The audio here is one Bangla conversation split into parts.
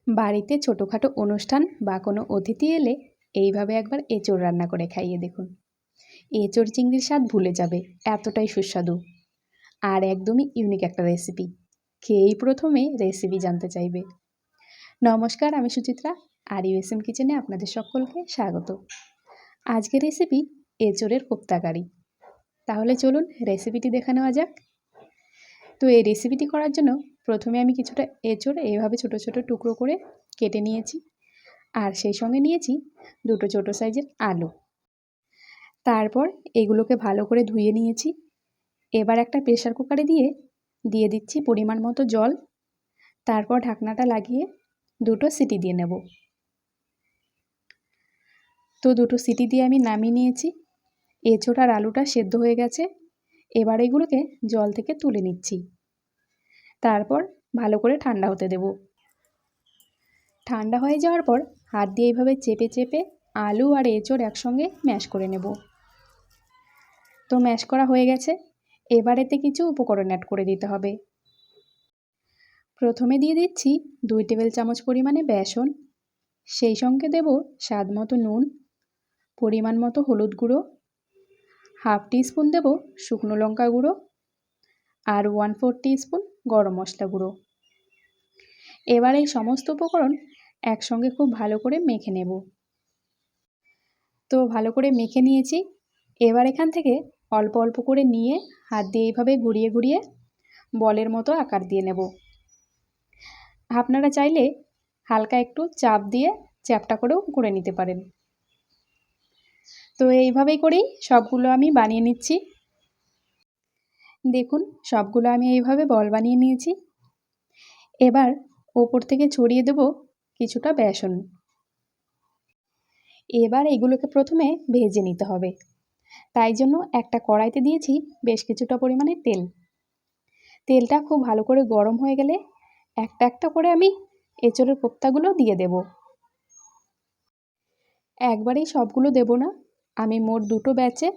বাড়িতে ছোটোখাটো অনুষ্ঠান বা কোনো অতিথি এলে এইভাবে একবার এঁচোড় রান্না করে খাইয়ে দেখুন। এঁচোড় চিংড়ির স্বাদ ভুলে যাবে, এতটাই সুস্বাদু আর একদমই ইউনিক একটা রেসিপি। খেয়েই প্রথমে রেসিপি জানতে চাইবে। নমস্কার, আমি সুচিত্রা আর ইউএসএম কিচেনে আপনাদের সকলকে স্বাগত। আজকের রেসিপি এঁচোড়ের কোপ্তা কারি। তাহলে চলুন রেসিপিটি দেখে নেওয়া যাক। তো এই রেসিপিটি করার জন্য প্রথমে আমি কিছুটা এঁচোড় এইভাবে ছোট ছোট টুকরো করে কেটে নিয়েছি, আর সেই সঙ্গে নিয়েছি দুটো ছোটো সাইজের আলু। তারপর এগুলোকে ভালো করে ধুয়ে নিয়েছি। এবার একটা প্রেসার কুকারে দিয়ে দিচ্ছি পরিমাণ মতো জল। তারপর ঢাকনাটা লাগিয়ে দুটো সিটি দিয়ে নেব। তো দুটো সিটি দিয়ে আমি নামিয়ে নিয়েছি। এঁচোড় আর আলুটা সেদ্ধ হয়ে গেছে। এবার এগুলোকে জল থেকে তুলে নিচ্ছি। তারপর ভালো করে ঠান্ডা হতে দেব। ঠান্ডা হয়ে যাওয়ার পর হাত দিয়ে এইভাবে চেপে চেপে আলু আর এঁচোড় একসঙ্গে ম্যাশ করে নেব। তো ম্যাশ করা হয়ে গেছে। এবার এতে কিছু উপকরণ অ্যাড করে দিতে হবে। প্রথমে দিয়ে দিচ্ছি 2 টেবিল চামচ পরিমাণে বেসন, সেই সঙ্গে দেব স্বাদ মতো নুন, পরিমাণ মতো হলুদ গুঁড়ো, হাফ টিস্পুন দেব শুকনো লঙ্কা গুঁড়ো আর 1/4 টিস্পুন গরম মশলা গুঁড়ো। এবার এই সমস্ত উপকরণ একসঙ্গে খুব ভালো করে মেখে নেব। তো ভালো করে মেখে নিয়েছি। এবার এখান থেকে অল্প অল্প করে নিয়ে হাত দিয়ে এইভাবে ঘুরিয়ে ঘুরিয়ে বলের মতো আকার দিয়ে নেব। আপনারা চাইলে হালকা একটু চাপ দিয়ে চ্যাপ্টা করেও করে নিতে পারেন। তো এইভাবেই করেই সবগুলো আমি বানিয়ে নিচ্ছি। দেখুন সবগুলো আমি এইভাবে বল বানিয়ে নিয়েছি। এবার ওপর থেকে ছড়িয়ে দেব কিছুটা বেসন। এবার এগুলোকে প্রথমে ভেজে নিতে হবে। তাই জন্য একটা কড়াইতে দিয়েছি বেশ কিছুটা পরিমাণে তেল। তেলটা খুব ভালো করে গরম হয়ে গেলে একটা একটা করে আমি এঁচোড়ের কোপ্তাগুলো দিয়ে দেব। একবারেই সবগুলো দেব না, আমি মোট দুটো ব্যাচে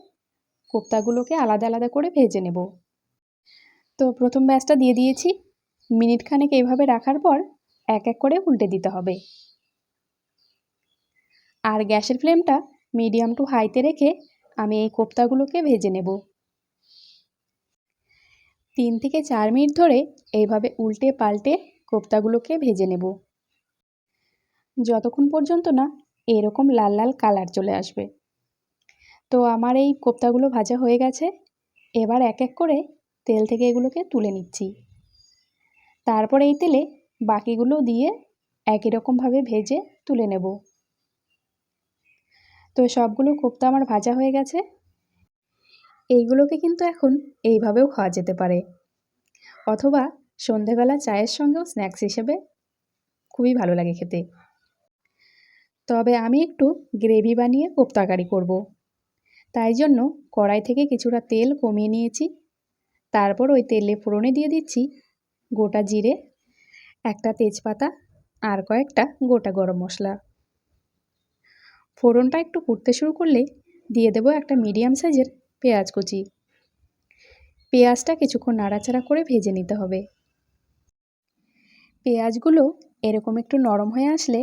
কোপ্তাগুলোকে আলাদা আলাদা করে ভেজে নেব। তো প্রথম ব্যাচটা দিয়ে দিয়েছি। মিনিট খানেক এইভাবে রাখার পর এক এক করে উল্টে দিতে হবে। আর গ্যাসের ফ্লেমটা মিডিয়াম টু হাইতে রেখে আমি এই কোপ্তাগুলোকে ভেজে নেব। 3 থেকে 4 মিনিট ধরে এইভাবে উল্টে পাল্টে কোপ্তাগুলোকে ভেজে নেব, যতক্ষণ পর্যন্ত না এরকম লাল লাল কালার চলে আসবে। তো আমার এই কোপ্তাগুলো ভাজা হয়ে গেছে। এবার এক এক করে তেল থেকে এগুলোকে তুলে নিচ্ছি। তারপর এই তেলে বাকিগুলো দিয়ে একই রকমভাবে ভেজে তুলে নেব। তো সবগুলো কোপ্তা আমার ভাজা হয়ে গেছে। এইগুলোকে কিন্তু এখন এইভাবেও খাওয়া যেতে পারে, অথবা সন্ধেবেলা চায়ের সঙ্গেও স্ন্যাক্স হিসেবে খুবই ভালো লাগে খেতে। তবে আমি একটু গ্রেভি বানিয়ে কোপ্তা কারি করব, তাই জন্য কড়াই থেকে কিছুটা তেল কমিয়ে নিয়েছি। তারপর ওই তেলে ফোড়নে দিয়ে দিচ্ছি গোটা জিরে, একটা তেজপাতা আর কয়েকটা গোটা গরম মশলা। ফোড়নটা একটু ফুটতে শুরু করলে দিয়ে দেব একটা মিডিয়াম সাইজের পেঁয়াজ কুচি। পেঁয়াজটা কিছুক্ষণ নাড়াচাড়া করে ভেজে নিতে হবে। পেঁয়াজগুলো এরকম একটু নরম হয়ে আসলে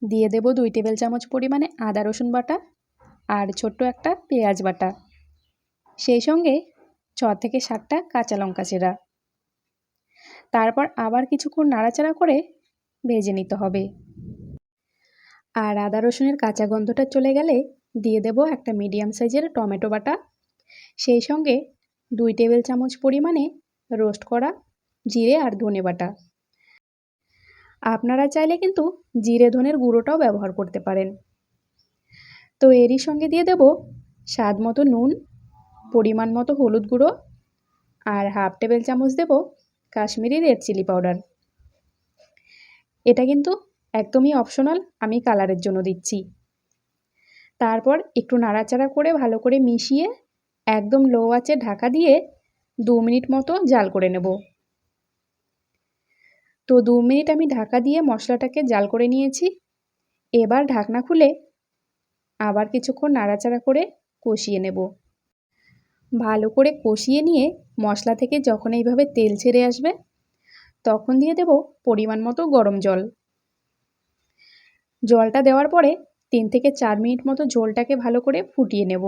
দিয়ে দেব 2 টেবিল চামচ পরিমাণে আদা রসুন বাটা আর ছোট্ট একটা পেঁয়াজ বাটা, সেই সঙ্গে 6 থেকে 7টা কাঁচা লঙ্কা চেরা। তারপর আবার কিছুক্ষণ নাড়াচাড়া করে ভেজে নিতে হবে। আর আদা রসুনের কাঁচা গন্ধটা চলে গেলে দিয়ে দেব একটা মিডিয়াম সাইজের টমেটো বাটা, সেই সঙ্গে 2 টেবিল চামচ পরিমাণে রোস্ট করা জিরে আর ধনে বাটা। আপনারা চাইলে কিন্তু জিরে ধনের গুঁড়োটাও ব্যবহার করতে পারেন। তো এরই সঙ্গে দিয়ে দেব স্বাদ মতো নুন, পরিমাণ মতো হলুদ গুঁড়ো আর হাফ টেবিল চামচ দেব কাশ্মীরি রেড চিলি পাউডার। এটা কিন্তু একদমই অপশনাল, আমি কালারের জন্য দিচ্ছি। তারপর একটু নাড়াচাড়া করে ভালো করে মিশিয়ে একদম লো আঁচে ঢাকা দিয়ে 2 মিনিট মতো জাল করে নেব। তো 2 মিনিট আমি ঢাকা দিয়ে মশলাটাকে জাল করে নিয়েছি। এবার ঢাকনা খুলে আবার কিছুক্ষণ নাড়াচাড়া করে কষিয়ে নেব। ভালো করে কষিয়ে নিয়ে মশলা থেকে যখন এইভাবে তেল ছেড়ে আসবে তখন দিয়ে দেব পরিমাণ মতো গরম জল। জলটা দেওয়ার পরে 3 থেকে 4 মিনিট মতো ঝোলটাকে ভালো করে ফুটিয়ে নেব।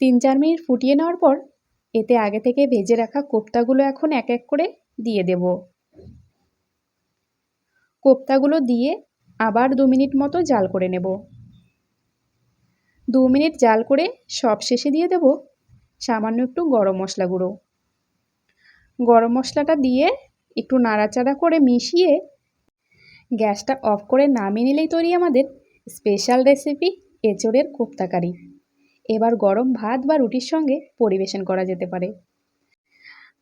3-4 মিনিট ফুটিয়ে নেওয়ার পর এতে আগে থেকে ভেজে রাখা কোপ্তাগুলো এখন এক এক করে দিয়ে দেব। কোপ্তাগুলো দিয়ে আবার 2 মিনিট মতো জাল করে নেব। 2 মিনিট জাল করে সব শেষে দিয়ে দেব সামান্য একটু গরম মশলা গুঁড়ো। গরম মশলাটা দিয়ে একটু নাড়াচাড়া করে মিশিয়ে গ্যাসটা অফ করে নামিয়ে নিলেই তৈরি আমাদের স্পেশাল রেসিপি এঁচোড়ের কোপ্তা কারি। এবার গরম ভাত বা রুটির সঙ্গে পরিবেশন করা যেতে পারে।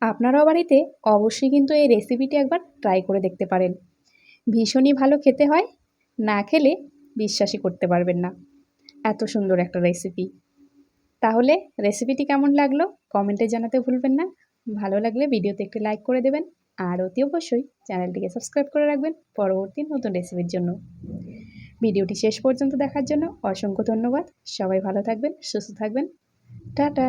আপনারাও বাড়িতে অবশ্যই কিন্তু এই রেসিপিটি একবার ট্রাই করে দেখতে পারেন। ভীষণই ভালো খেতে হয়, না খেলে বিশ্বাসই করতে পারবেন না, এত সুন্দর একটা রেসিপি। তাহলে রেসিপিটি কেমন লাগলো কমেন্টে জানাতে ভুলবেন না। ভালো লাগলে ভিডিওতে একটি লাইক করে দেবেন আর অতি অবশ্যই চ্যানেলটিকে সাবস্ক্রাইব করে রাখবেন পরবর্তী নতুন রেসিপির জন্য। ভিডিওটি শেষ পর্যন্ত দেখার জন্য অসংখ্য ধন্যবাদ। সবাই ভালো থাকবেন, সুস্থ থাকবেন। টাটা।